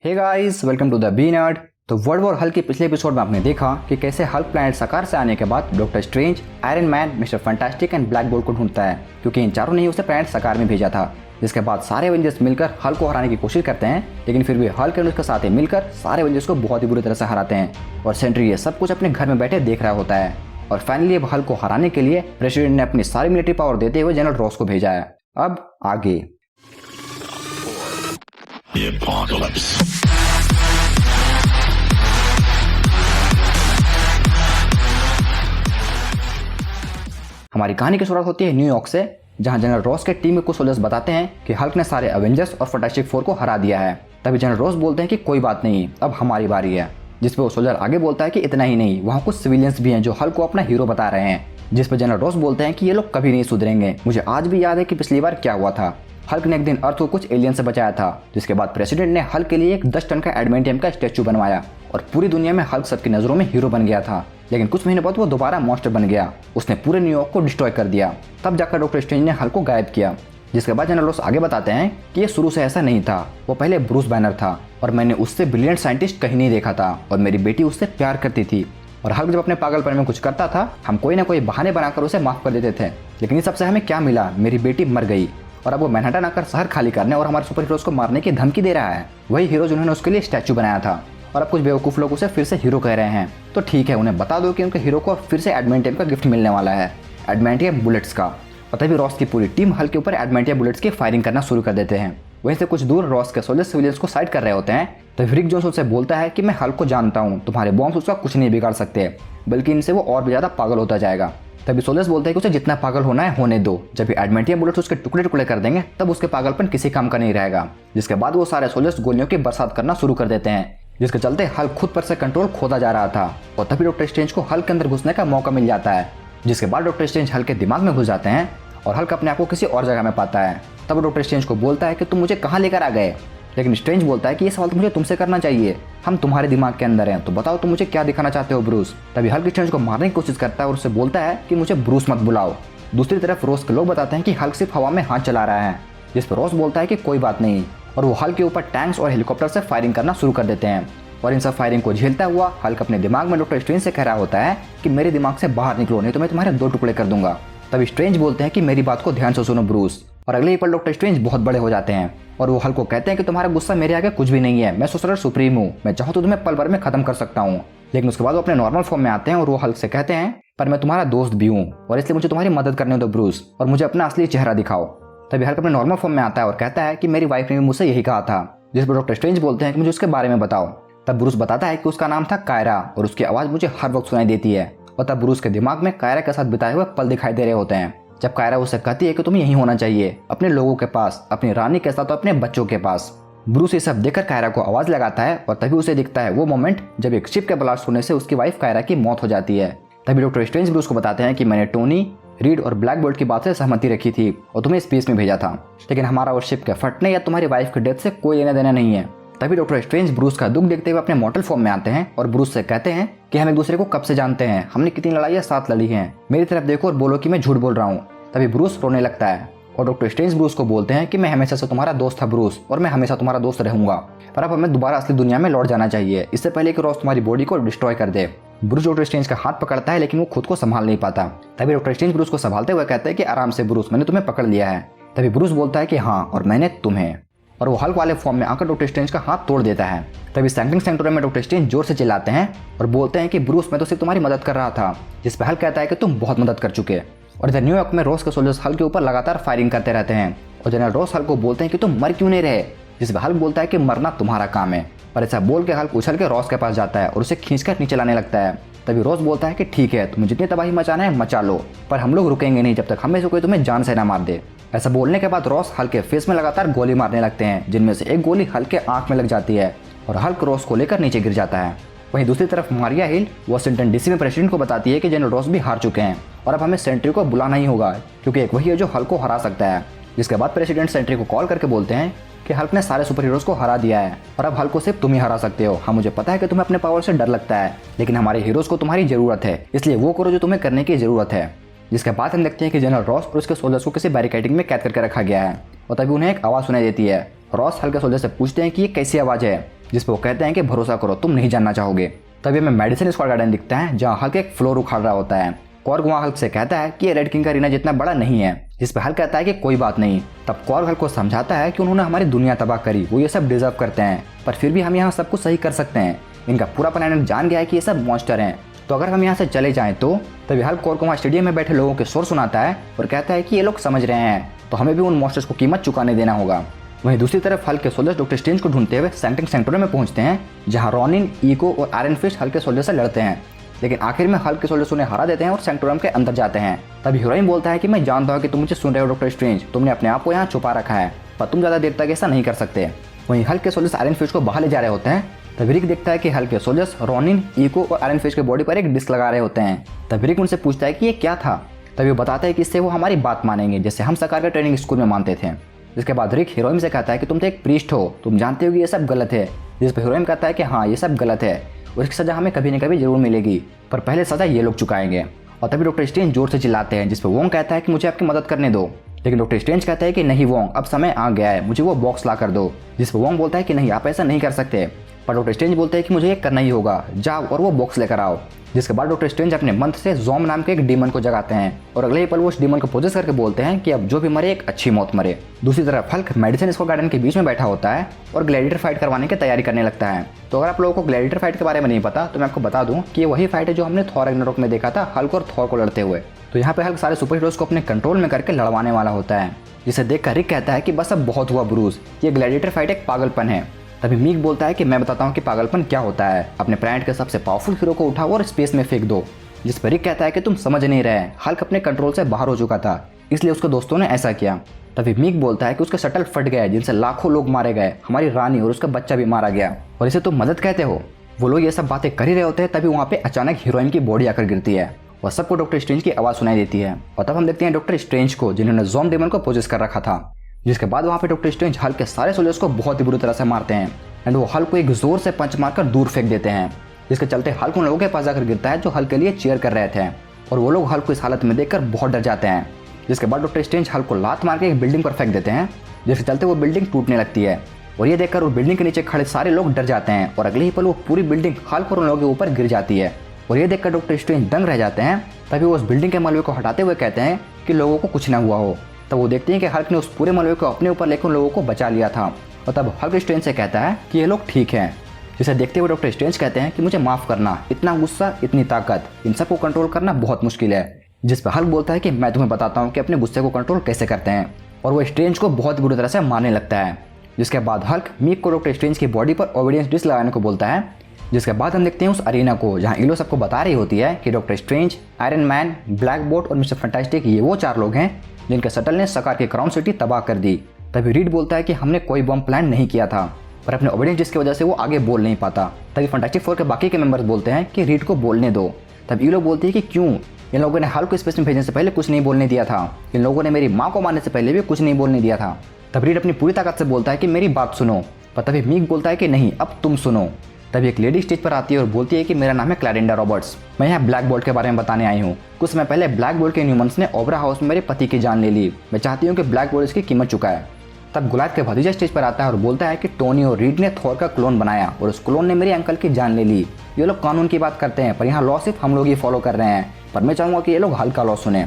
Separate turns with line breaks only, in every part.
Hey guys, welcome to the B nerd. तो World War Hulk के पिछले episode में आपने देखा कि कैसे हल्क प्लैनेट सकार से आने के बाद doctor strange, iron man, mister fantastic and black bolt को ढूंढता है, क्योंकि इन चारों ने ही उसे प्लैनेट सकार में भेजा था। जिसके बाद सारे एवेंजर्स मिलकर हल्क को हराने की कोशिश करते हैं, लेकिन फिर भी हल्क और उसके साथ मिलकर सारे एवेंजर्स को बहुत ही बुरी तरह से हराते हैं और सेंट्री ये सब कुछ अपने घर में बैठे देख रहा होता है। और फाइनली अब हल्क को हराने के लिए प्रेसिडेंट ने अपनी सारी मिलिट्री पावर देते हुए जनरल रॉस को भेजा है। अब आगे हमारी कहानी की शुरुआत होती है न्यूयॉर्क से, जहां जनरल रॉस के टीम के कुछ सोल्जर्स बताते हैं कि हल्क ने सारे एवेंजर्स और फैंटास्टिक फोर को हरा दिया है। तभी जनरल रॉस बोलते हैं कि कोई बात नहीं, अब हमारी बारी है। जिस पे वो सोल्जर आगे बोलता है कि इतना ही नहीं, वहाँ कुछ सिविलियंस भी हैं जो हल्क को अपना हीरो बता रहे हैं। जिस पर जनरल रॉस बोलते हैं कि ये लोग कभी नहीं सुधरेंगे। मुझे आज भी याद है कि पिछली बार क्या हुआ था। हल्क ने एक दिन अर्थ को कुछ एलियन से बचाया था, जिसके बाद प्रेसिडेंट ने हल्क के लिए एक 10 टन का एडमेंटियम का स्टैचू बनवाया और पूरी दुनिया में हल्क सबकी नजरों में हीरो बन गया था। लेकिन कुछ महीने बाद वो दोबारा मॉन्स्टर बन गया। उसने पूरे न्यूयॉर्क को डिस्ट्रॉय कर दिया। तब जाकर डॉक्टर स्ट्रेंज ने हल्क को गायब किया। जिसके बाद जनरल रॉस आगे बताते हैं कि ये शुरू से ऐसा नहीं था, वो पहले ब्रूस बैनर था और मैंने उससे ब्रिलियंट साइंटिस्ट कहीं नहीं देखा था और मेरी बेटी उससे प्यार करती थी। और हल्क जब अपने पागलपन में कुछ करता था, हम कोई ना कोई बहाने बनाकर उसे माफ कर देते थे। लेकिन इस सबसे हमें क्या मिला? मेरी बेटी मर गई और अब वो मैनहट्टन आकर शहर खाली करने और हमारे सुपर हीरोज को मारने की धमकी दे रहा है। वही हीरो जिन्होंने उसके लिए स्टैचू बनाया था। और अब कुछ बेवकूफ लोग उसे फिर से हीरो कह रहे हैं। तो ठीक है, उन्हें बता दो कि उनके हीरो को फिर से एडमेंटियम का गिफ्ट मिलने वाला है, एडमेंटियम बुलेट्स का। और तभी रॉस की पूरी टीम हल्क के ऊपर एडमेंटियम बुलेट्स की फायरिंग करना शुरू कर देते हैं। वहीं से कुछ दूर रॉस के सोल्जर सिविलियंस को साइड कर रहे होते हैं। तो रिक जोन्स उनसे बोलता है कि मैं हल्क को जानता हूँ, तुम्हारे बॉम्ब्स उसका कुछ नहीं बिगाड़ सकते, बल्कि इनसे वो और भी ज्यादा पागल होता जाएगा। तभी सोल्जर्स बोलते हैं कि उसे जितना पागल होना है होने दो, जब भी एडमेंटियम बुलेट्स उसके टुकड़े टुकड़े कर देंगे तब उसके पागलपन किसी काम का नहीं रहेगा। जिसके बाद वो सारे सोल्जर्स गोलियों की बरसात करना शुरू कर देते हैं, जिसके चलते हल्क खुद पर से कंट्रोल खोता जा रहा था। और तभी डॉक्टर स्ट्रेंज को हल्क के अंदर घुसने का मौका मिल जाता है। जिसके बाद डॉक्टर स्ट्रेंज हल्क के दिमाग में घुस जाते हैं और हल्क अपने आप को किसी और जगह में पाता है। तब डॉक्टर स्ट्रेंज को बोलता है कि तुम मुझे कहाँ लेकर आ गए? लेकिन स्ट्रेंज बोलता है कि ये सवाल तो मुझे तुमसे करना चाहिए, हम तुम्हारे दिमाग के अंदर हैं, तो बताओ तुम मुझे क्या दिखाना चाहते हो ब्रूस। तभी हल्क स्ट्रेंज को मारने की कोशिश करता है और उससे बोलता है कि मुझे ब्रूस मत बुलाओ। दूसरी तरफ रॉस के लोग बताते हैं कि हल्क सिर्फ हवा में हाथ चला रहा है, जिस पर रॉस बोलता है कि कोई बात नहीं, और वो हल्क के ऊपर टैंक्स और हेलीकॉप्टर से फायरिंग करना शुरू कर देते हैं। और इन सब फायरिंग को झेलता हुआ हल्क अपने दिमाग में डॉक्टर स्ट्रेंज से कह रहा होता है कि मेरे दिमाग से बाहर निकलो, नहीं तो मैं तुम्हारे 2 टुकड़े कर दूंगा। तभी स्ट्रेंज बोलते हैं कि मेरी बात को ध्यान से सुनो ब्रूस। और अगले ही पल डॉक्टर स्ट्रेंज बहुत बड़े हो जाते हैं और वो हल्क को कहते हैं कि तुम्हारा गुस्सा मेरे आगे कुछ भी नहीं है, मैं सोर्सरर सुप्रीम हूँ, मैं चाहूँ तो तुम्हें पल भर में खत्म कर सकता हूँ। लेकिन उसके बाद वो अपने नॉर्मल फॉर्म में आते हैं और वो हल्क से कहते हैं पर मैं तुम्हारा दोस्त भी हूँ और इसलिए मुझे तुम्हारी मदद करने दो ब्रूस, और मुझे अपना असली चेहरा दिखाओ। तभी हल्क अपने नॉर्मल फॉर्म में आता है और कहता है कि मेरी वाइफ ने भी मुझसे यही कहा था। जिस पर डॉक्टर स्ट्रेंज बोलते हैं कि मुझे उसके बारे में बताओ। तब ब्रूस बताता है कि उसका नाम था कायरा और उसकी आवाज़ मुझे हर वक्त सुनाई देती है। और तब ब्रूस के दिमाग में कायरा के साथ बिताए हुए पल दिखाई दे रहे होते हैं, जब कायरा उससे कहती है कि तुम्हें यहीं होना चाहिए, अपने लोगों के पास, अपनी रानी के साथ और अपने बच्चों के पास। ब्रूस ये सब देखकर कायरा को आवाज़ लगाता है और तभी उसे दिखता है वो मोमेंट जब एक शिप के ब्लास्ट होने से उसकी वाइफ कायरा की मौत हो जाती है। तभी डॉक्टर स्ट्रेंज ब्रूस को बताते हैं कि मैंने टोनी, रीड और ब्लैक बोल्ट की बात से सहमति रखी थी और तुम्हें स्पेस में भेजा था, लेकिन हमारा उस शिप के फटने या तुम्हारी वाइफ की डेथ से कोई लेना देना नहीं है। तभी डॉक्टर स्ट्रेंज ब्रूस का दुख देखते हुए अपने मॉर्टल फॉर्म में आते हैं और ब्रूस से कहते हैं कि हम एक दूसरे को कब से जानते हैं, हमने कितनी लड़ाइयाँ साथ लड़ी हैं, मेरी तरफ देखो और बोलो कि मैं झूठ बोल रहा हूँ। तभी ब्रूस रोने लगता है और डॉक्टर स्ट्रेंज ब्रूस को बोलते हैं कि मैं हमेशा से तुम्हारा दोस्त था ब्रूस, और मैं हमेशा तुम्हारा दोस्त रहूंगा, पर अब हमें दोबारा असली दुनिया में लौट जाना चाहिए, इससे पहले कि रॉस तुम्हारी बॉडी को डिस्ट्रॉय कर दे। ब्रूस डॉक्टर स्ट्रेंज का हाथ पकड़ता है लेकिन वो खुद को संभाल नहीं पाता। तभी डॉक्टर स्ट्रेंज ब्रूस को संभालते हुए कहते हैं कि आराम से ब्रूस, मैंने तुम्हें पकड़ लिया है। तभी ब्रूस बोलता है कि हाँ, और मैंने तुम्हें, और वो हल्क वाले फॉर्म में आकर डॉक्टर स्ट्रेंज का हाथ तोड़ देता है। तभी सैंक्टिंग सेंटोरियम में डॉक्टर स्ट्रेंज जोर से चिल्लाते हैं और बोलते हैं कि ब्रूस, मैं तो सिर्फ तुम्हारी मदद कर रहा था। जिस पर हल्क कहता है कि तुम बहुत मदद कर चुके। और इधर न्यूयॉर्क में रॉस के सोल्जर्स हल्क के ऊपर लगातार फायरिंग करते रहते हैं और जनरल रॉस हल्क को बोलते हैं कि तुम मर क्यों नहीं रहे। जिस पर हल्क बोलता है कि मरना तुम्हारा काम है। पर ऐसा बोल के हल्क उछल के रॉस के पास जाता है और उसे खींचकर नीचे लाने लगता है। तभी रॉस बोलता है कि ठीक है, तुम्हें जितनी तबाही मचाना है मचा लो, पर हम लोग रुकेंगे नहीं जब तक हमें से कोई तुम्हें जान से ना मार दे। ऐसा बोलने के बाद रॉस हल्क के फेस में लगातार गोली मारने लगते हैं, जिनमें से एक गोली हल्क के आंख में लग जाती है और हल्क रॉस को लेकर नीचे गिर जाता है। वहीं दूसरी तरफ मारिया हिल वाशिंगटन डीसी में प्रेसिडेंट को बताती है कि जनरल रॉस भी हार चुके हैं और अब हमें सेंट्री को बुलाना ही होगा, क्योंकि एक वही है जो हल्क को हरा सकता है। जिसके बाद प्रेसिडेंट सेंट्री को कॉल करके बोलते हैं कि हल्क ने सारे सुपर हीरोज को हरा दिया है और अब हल्क को सिर्फ तुम ही हरा सकते हो। हाँ, मुझे पता है कि तुम्हें अपने पावर से डर लगता है, लेकिन हमारे हीरोज को तुम्हारी जरूरत है, इसलिए वो करो जो तुम्हें करने की जरूरत है। जिसके बाद हम देखते हैं कि जनरल रॉस और उसके सोल्जर्स को किसी बैरिकेडिंग में कैद करके रखा गया है और तभी उन्हें एक आवाज़ सुनाई देती है। रॉस हल्क के सोल्जर से पूछते हैं कि ये कैसी आवाज़ है। जिस पर वो कहते हैं कि भरोसा करो, तुम नहीं जानना चाहोगे। तभी हमें मेडिसिन स्क्वाड गार्डन दिखता है जहाँ हल्क एक फ्लोर उखाड़ रहा होता है। कॉर्ग वहाँ हल्क से कहता है कि ये रेड किंग का अरीना जितना बड़ा नहीं है, जिस पर हल्क कहता है कि कोई बात नहीं। तब कॉर्ग हल्क को समझाता है कि उन्होंने हमारी दुनिया तबाह करी, वो ये सब डिजर्व करते हैं, पर फिर भी हम यहाँ सब कुछ सही कर सकते हैं। इनका पूरा प्लैनेट जान गया है कि ये सब मॉन्स्टर हैं, तो अगर हम यहाँ से चले जाएं तो। तभी हल्क कॉर्ग को वहाँ स्टेडियम में बैठे लोगों के शोर सुनाता है और कहता है कि ये लोग समझ रहे हैं, तो हमें भी उन मॉन्स्टर्स को कीमत चुकाने देना होगा। वहीं दूसरी तरफ हल्क के सोल्जर्स डॉक्टर स्ट्रेंज को ढूंढते हुए सैंक्टिंग सेंक्टोरियम में पहुंचते हैं, जहां रॉनिन, ईगो और आयरन फिस्ट हल्क के सोल्जर से लड़ते हैं। लेकिन आखिर में हल्क के सोल्जर्स उन्हें हरा देते हैं और सेंक्टोरियम के अंदर जाते हैं। तभी हीरोइन बोलता है कि मैं जानता हूं कि तुम मुझे सुन रहे हो डॉक्टर स्ट्रेंज, तुमने अपने आप को यहाँ छुपा रखा है, पर तुम ज़्यादा देर तक ऐसा नहीं कर सकते। वहीं हल्क के सोल्जर्स आयरन फिस्ट को बाहर ले जा रहे होते हैं। तभी रिक देखता है कि हल्क के सोल्जर्स रॉनिन, ईगो और आयरन फिस्ट के बॉडी पर एक डिस्क लगा रहे होते हैं। तभी रिक उनसे पूछता है कि ये क्या था। तभी वो बताता है कि इससे वो हमारी बात मानेंगे, जैसे हम सकार के ट्रेनिंग स्कूल में मानते थे। जिसके बाद रिक हीरोइन से कहता है कि तुम तो एक प्रीस्ट हो, तुम जानते हो कि ये सब गलत है। जिस पर हीरोइन कहता है कि हाँ ये सब गलत है और इसकी सज़ा हमें कभी न कभी जरूर मिलेगी, पर पहले सज़ा ये लोग चुकाएंगे। और तभी डॉक्टर स्ट्रेंज जोर से चिल्लाते हैं, जिस पर वोंग कहता है कि मुझे आपकी मदद करने दो। लेकिन डॉक्टर स्ट्रेंज कहता है कि नहीं वोंग, अब समय आ गया है, मुझे वो बॉक्स ला कर दो। जिस पर वोंग बोलता है कि नहीं, आप ऐसा नहीं कर सकते। पर डॉक्टर स्ट्रेंज बोलते हैं कि मुझे ये करना ही होगा, जाओ और वो बॉक्स लेकर आओ। जिसके बाद डॉक्टर स्ट्रेंज अपने मंत्र से ज़ॉम नाम के एक डीमन को जगाते हैं और अगले ही पल वो उस डीमन को पोजेस करके बोलते हैं कि अब जो भी मरे एक अच्छी मौत मरे। दूसरी तरफ हल्क मेडिसिन स्क्वाड गार्डन के बीच में बैठा होता है और ग्लैडिएटर फाइट करवाने की तैयारी करने लगता है। तो अगर आप लोगों को ग्लैडिएटर फाइट के बारे में नहीं पता तो मैं आपको बता दूं कि ये वही फाइट है जो हमने थॉर रैग्नारोक में देखा था, हल्क और थॉर को लड़ते हुए। तो यहाँ पे हल्क सारे सुपर हीरोज को अपने कंट्रोल में करके लड़वाने वाला होता है, जिसे देखकर रिक कहता है कि बस अब बहुत हुआ ब्रूस, ये ग्लैडिएटर फाइट एक पागलपन है। तभी मीक बोलता है कि मैं बताता हूँ कि पागलपन क्या होता है, अपने प्लैनेट के सबसे पावरफुल हीरो को उठाओ और स्पेस में फेंक दो। जिस पर रिक कहता है कि तुम समझ नहीं रहे, हल्क अपने कंट्रोल से बाहर हो चुका था, इसलिए उसके दोस्तों ने ऐसा किया। तभी मीक बोलता है कि उसके शटल फट गए जिनसे लाखों लोग मारे गए, हमारी रानी और उसका बच्चा भी मारा गया, और इसे तुम मदद कहते हो। वो लोग ये सब बातें कर ही रहे होते हैं, तभी वहाँ पे अचानक हीरोइन की बॉडी आकर गिरती है और सबको डॉक्टर स्ट्रेंज की आवाज़ सुनाई देती है। और तब हम देखते हैं डॉक्टर स्ट्रेंज को, जिन्होंने ज़ॉम डेमन को पोजेस कर रखा था। जिसके बाद वहाँ पे डॉक्टर स्ट्रेंज हल्क के सारे सोल्जर्स को बहुत ही बुरी तरह से मारते हैं एंड वो हल्क को एक जोर से पंच मारकर दूर फेंक देते हैं, जिसके चलते हल्क उन लोगों के पास जाकर गिरता है जो हल्क के लिए चीयर कर रहे थे, और वो लोग हल्क को इस हालत में देखकर बहुत डर जाते हैं। जिसके बाद डॉक्टर स्ट्रेंज हल्क को लात मार के एक बिल्डिंग पर फेंक देते हैं, जिसके चलते वो बिल्डिंग टूटने लगती है, और ये देखकर उस बिल्डिंग के नीचे खड़े सारे लोग डर जाते हैं, और अगले ही पल वो पूरी बिल्डिंग हल्क और उन लोगों के ऊपर गिर जाती है, और ये देखकर डॉक्टर स्ट्रेंज दंग रह जाते हैं। तभी वो उस बिल्डिंग के मलबे को हटाते हुए कहते हैं कि लोगों को कुछ ना हुआ हो। तब वो देखते हैं कि हल्क ने उस पूरे मलबे को अपने ऊपर लेकर उन लोगों को बचा लिया था, और तब हल्क स्ट्रेंज से कहता है कि ये लोग ठीक हैं। जिसे देखते हुए डॉक्टर स्ट्रेंज कहते हैं कि मुझे माफ़ करना, इतना गुस्सा, इतनी ताकत, इन सबको कंट्रोल करना बहुत मुश्किल है। जिस पर हल्क बोलता है कि मैं तुम्हें बताता हूँ कि अपने गुस्से को कंट्रोल कैसे करते हैं, और वो स्ट्रेंज को बहुत बुरी तरह से मारने लगता है। जिसके बाद हल्क मीक को डॉक्टर स्ट्रेंज की बॉडी पर ओबीडियंस डिस्क लगाने को बोलता है। जिसके बाद हम देखते हैं उस अरीना को जहाँ इलो सबको बता रही होती है कि doctor strange, iron man, black boat और मिस्टर फैंटास्टिक ये वो 4 लोग हैं जिनके शटल ने सकार की क्राउन सिटी तबाह कर दी। तभी रीड बोलता है कि हमने कोई बम प्लान नहीं किया था, पर अपने ओबीडियंस जिसकी वजह से वो आगे बोल नहीं पाता। तभी फैंटास्टिक फोर के बाकी के मेंबर्स बोलते हैं कि रीड को बोलने दो। तब इलो बोलती है कि क्यों, इन लोगों ने हल्क को स्पेस में भेजने से पहले कुछ नहीं बोलने दिया था, इन लोगों ने मेरी माँ को मारने से पहले भी कुछ नहीं बोलने दिया था। तब रीड अपनी पूरी ताकत से बोलता है कि मेरी बात सुनो, पर तभी मीक बोलता है कि नहीं, अब तुम सुनो। तभी एक लेडी स्टेज पर आती है और बोलती है कि मेरा नाम है क्लैरिंडा रॉबर्ट्स, मैं यहाँ ब्लैक बोल्ट के बारे में बताने आई हूँ। कुछ समय पहले ब्लैक बोल्ट के इनह्यूमन्स ने ओबरा हाउस में मेरे पति की जान ले ली, मैं चाहती हूँ कि ब्लैक बोल्ट इसकी कीमत चुकाए। तब गुलाब के भतीजा स्टेज पर आता है और बोलता है कि टोनी और रीड ने थॉर का क्लोन बनाया और उस क्लोन ने मेरे अंकल की जान ले ली। ये लोग कानून की बात करते हैं, पर यहाँ लॉ सिर्फ हम लोग ही फॉलो कर रहे हैं, पर मैं चाहूँगा कि ये लोग हल्का लॉ सुने।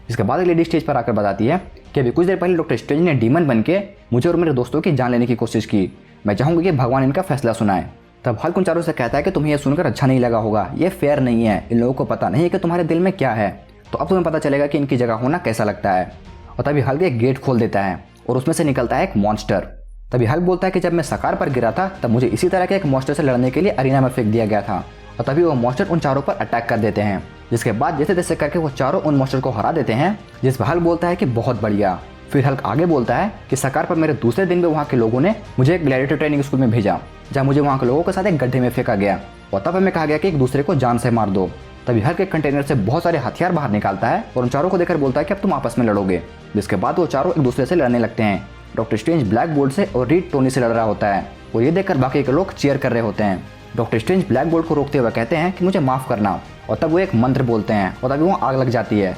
इसके बाद एक लेडी स्टेज पर आकर बताती है कि अभी कुछ देर पहले डॉक्टर स्ट्रेंज ने डीमन बन के मुझे और मेरे दोस्तों की जान लेने की कोशिश की, मैं चाहूँगी कि भगवान इनका फैसला सुनाए। तब हल्क उन चारों से कहता है कि तुम्हें यह सुनकर अच्छा नहीं लगा होगा, ये फेयर नहीं है, इन लोगों को पता नहीं है कि तुम्हारे दिल में क्या है, तो अब तुम्हें पता चलेगा कि इनकी जगह होना कैसा लगता है। और तभी हल्क एक गेट खोल देता है और उसमें से निकलता है एक मॉन्स्टर। तभी हल्क बोलता है कि जब मैं सकार पर गिरा था तब मुझे इसी तरह के एक मॉन्स्टर से लड़ने के लिए अरीना में फेंक दिया गया था, और तभी वो मॉन्स्टर उन चारों पर अटैक कर देते हैं। जिसके बाद जैसे तैसे करके वो चारों उन मॉन्स्टर को हरा देते हैं। जिस पर हल्क बोलता है कि बहुत बढ़िया। फिर हल्क आगे बोलता है कि सकार पर मेरे दूसरे दिन में वहाँ के लोगों ने मुझे एक ग्लैडिएटर ट्रेनिंग स्कूल में भेजा, जहाँ मुझे वहाँ के लोगों के साथ एक गड्ढे में फेंका गया, और तब हमें कहा गया कि एक दूसरे को जान से मार दो। तभी हल्क एक कंटेनर से बहुत सारे हथियार बाहर निकालता है और उन चारों को देखकर बोलता है कि अब तुम आपस में लड़ोगे। जिसके बाद वो चारों एक दूसरे से लड़ने लगते हैं। डॉक्टर स्ट्रेंज ब्लैक बोल्ट से और रीड टोनी से लड़ रहा होता है, और ये देखकर बाकी के लोग चीयर कर रहे होते हैं। डॉक्टर स्ट्रेंज ब्लैक बोल्ट को रोकते हुए कहते हैं कि मुझे माफ़ करना, और तब वो एक मंत्र बोलते हैं और तभी वो आग लग जाती है।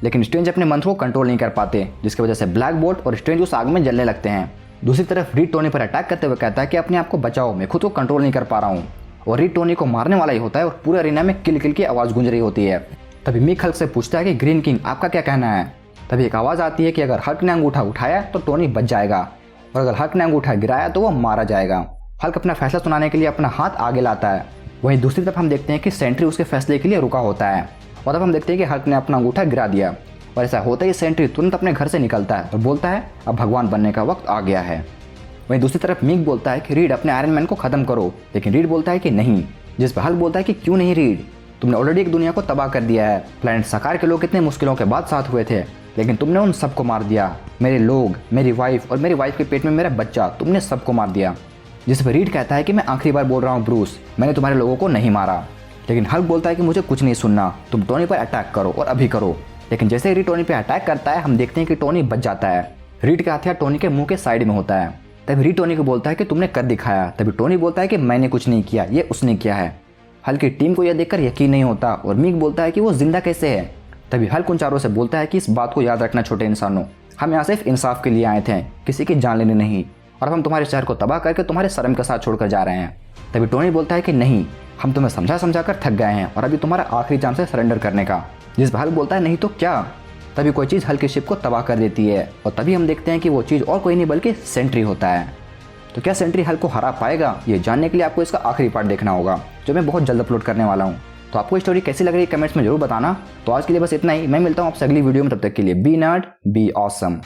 लेकिन स्ट्रेंज अपने मंत्र को कंट्रोल नहीं कर पाते, जिसकी वजह से ब्लैक बोल्ट और स्ट्रेंज उस आग में जलने लगते हैं। दूसरी तरफ रीड टोनी पर अटैक करते हुए कहता है कि अपने आप को बचाओ, मैं खुद को कंट्रोल नहीं कर पा रहा हूँ। और रीड टोनी को मारने वाला ही होता है और पूरे अरीना में किल किल की आवाज़ गूंज रही होती है। तभी मिक हल्क से पूछता है कि ग्रीन किंग आपका क्या कहना है। तभी एक आवाज़ आती है कि अगर हल्क ने अंगूठा उठाया तो टोनी बच जाएगा और अगर हल्क ने अंगूठा गिराया तो वो मारा जाएगा। हल्क अपना फैसला सुनाने के लिए अपना हाथ आगे लाता है। वहीं दूसरी तरफ हम देखते हैं कि सेंट्री उसके फैसले के लिए रुका होता है और तब हम देखते हैं कि हल्क ने अपना अंगूठा गिरा दिया और ऐसा होता ही सेंट्री तुरंत अपने घर से निकलता है और बोलता है अब भगवान बनने का वक्त आ गया है। वहीं दूसरी तरफ मिक बोलता है कि रीड अपने आयरन मैन को खत्म करो, लेकिन रीड बोलता है कि नहीं। जिस पर हल्क बोलता है कि क्यों नहीं रीड, तुमने ऑलरेडी एक दुनिया को तबाह कर दिया है। प्लैनेट सकार के लोग कितने मुश्किलों के बाद साथ हुए थे, लेकिन तुमने उन सबको मार दिया। मेरे लोग, मेरी वाइफ और मेरी वाइफ के पेट में मेरा बच्चा, तुमने सबको मार दिया। जिस पर रीड कहता है कि मैं आखिरी बार बोल रहा हूँ ब्रूस, मैंने तुम्हारे लोगों को नहीं मारा। लेकिन हल्क बोलता है कि मुझे कुछ नहीं सुनना, तुम टोनी पर अटैक करो और अभी करो। लेकिन जैसे ही रीड टोनी पर अटैक करता है हम देखते हैं कि टोनी बच जाता है। रीड का हथियार टोनी के मुंह के साइड में होता है। तभी रीड टोनी को बोलता है कि तुमने कर दिखाया। तभी टोनी बोलता है कि मैंने कुछ नहीं किया, ये उसने किया है। हल्क की टीम को यह देखकर यकीन नहीं होता और मिक बोलता है कि वो जिंदा कैसे है। तभी हल्क उन चारों से बोलता है कि इस बात को याद रखना छोटे इंसानों, हम यहाँ सिर्फ इंसाफ के लिए आए थे, किसी की जान लेने नहीं, और अब हम तुम्हारे शहर को तबाह करके तुम्हारे शर्म के साथ छोड़कर जा रहे हैं। तभी टोनी बोलता है कि नहीं, हम तुम्हें समझा कर थक गए हैं और अभी तुम्हारा आखिरी चांस है सरेंडर करने का। जिस पर हल्क बोलता है नहीं तो क्या। तभी कोई चीज़ हल्क की शिप को तबाह कर देती है और तभी हम देखते हैं कि वो चीज़ और कोई नहीं बल्कि सेंट्री होता है। तो क्या सेंट्री हल्क को हरा पाएगा, ये जानने के लिए आपको इसका आखिरी पार्ट देखना होगा, जो मैं बहुत जल्द अपलोड करने वाला हूँ। तो आपको स्टोरी कैसी लग रही है कमेंट्स में जरूर बताना। तो आज के लिए बस इतना ही, मैं मिलता हूँ आपसे अगली वीडियो में, तब तक के लिए बी नर्ड बी ऑसम।